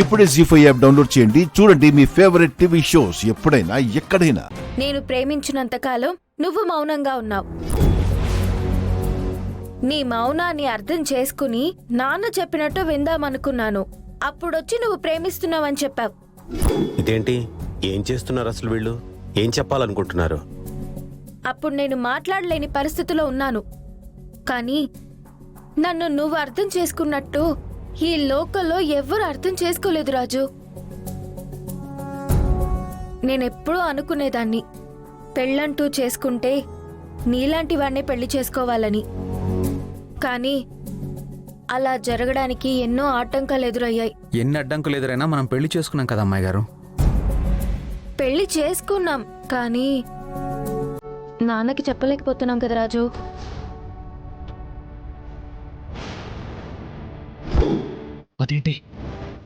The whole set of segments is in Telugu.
ఇప్పుడే జీ5 యాప్ డౌన్లోడ్ చేయండి. చూడండి మీ ఫేవరెట్ టీవీ షోస్ ఎప్పుడైనా ఎక్కడైనా. నేను ప్రేమించినంత కాలం నువ్వు మౌనంగా ఉన్నావు. నీ మౌనాన్ని అర్థం చేసుకుని నాన్న చెప్పినట్టు విందామనుకున్నాను. అప్పుడొచ్చి నువ్వు ప్రేమిస్తున్నావని చెప్పావు. ఇదేంటి? ఏం చేస్తున్నారు అసలు వీళ్ళు? ఏం చెప్పాలనుకుంటున్నారు? అప్పుడు నేను మాట్లాడలేని పరిస్థితిలో ఉన్నాను. కానీ నన్ను నువ్వు అర్థం చేసుకున్నట్టు ఈ లోకల్లో ఎవ్వరు అర్థం చేసుకోలేదు రాజు. నేనెప్పుడూ అనుకునేదాన్ని పెళ్ళంటూ చేసుకుంటే నీలాంటి వాడినే పెళ్లి చేసుకోవాలని. కానీ అలా జరగడానికి ఎన్నో ఆటంకాలు ఎదురయ్యాయి. ఎన్ని అడ్డంకులు ఎదురైనా మనం పెళ్లి చేసుకున్నాం కదా అమ్మాయి గారు. పెళ్లి చేసుకున్నాం, కానీ నాన్నకి చెప్పలేకపోతున్నాం కదా రాజు. అదేంటి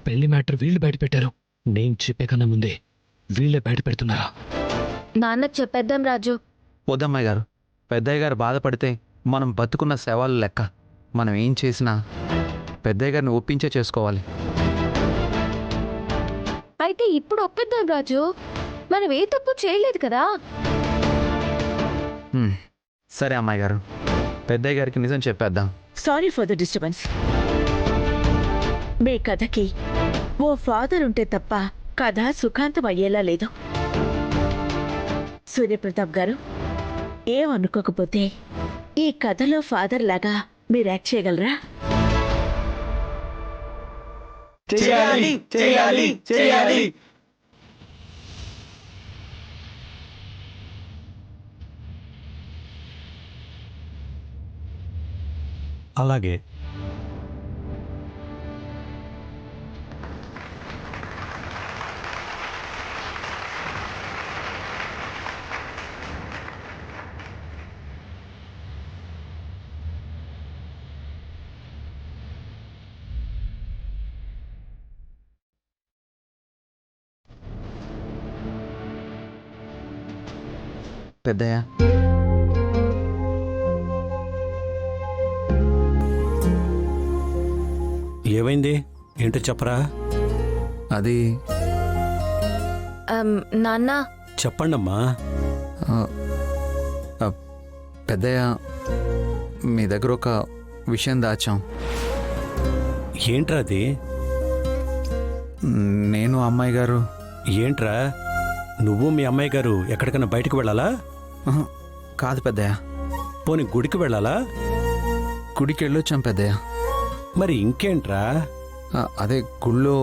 పెళ్లి మ్యాటర్ వీళ్ళు బయట పెట్టారు? నేను చెప్పే కన్నా ముందే వీళ్ళే బయట పెడుతున్నారా? నాన్నకి చెప్పేద్దాం రాజు. వద్దమ్మాయి గారు, పెద్దయ్య గారు బాధపడితే మనం బతుకున్న శవాలు లెక్క. మనం ఏం చేసినా పెద్దయ్య గారిని ఒప్పించే చేసుకోవాలి. అయితే ఇప్పుడు ఒప్పిద్దాం రాజు. మనం ఏ తప్పు చేయలేదు కదా. సరే అమ్మాయి గారు, పెద్దయ్య గారికి నిజం చెప్పేద్దాం. Sorry for the disturbance. మీ కథకి ఓ ఫాదర్ ఉంటే తప్ప కథ సుఖాంతం అయ్యేలా లేదు. సూర్యప్రతాప్ గారు, ఏమనుకోకపోతే ఈ కథలో ఫాదర్ లాగా మీరు యాక్ట్ చేయగలరా? అలాగే. పెద్దయ్య, ఏమైంది? ఏంటో చెప్పరా? అది నాన్న, చెప్పండమ్మా. పెద్దయ్య, మీ దగ్గర ఒక విషయం దాచాం. ఏంట్రా అది? నేను అమ్మాయి గారు. ఏంట్రా నువ్వు మీ అమ్మాయి గారు ఎక్కడికైనా బయటకు వెళ్ళాలా? కాదు పెద్దయ్య. పోనీ గుడికి వెళ్ళాలా? గుడికి వెళ్ళొచ్చాం పెద్దయ్య. మరి ఇంకేంట్రా? అదే గుళ్ళో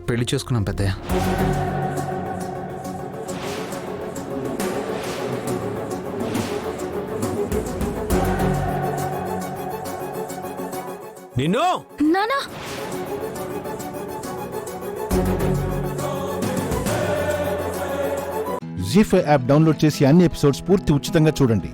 పెళ్లి చేసుకున్నాం పెద్దయ్య. నిన్ను నానా, జీ5 యాప్ డౌన్లోడ్ చేసి అన్ని ఎపిసోడ్స్ పూర్తి ఉచితంగా చూడండి.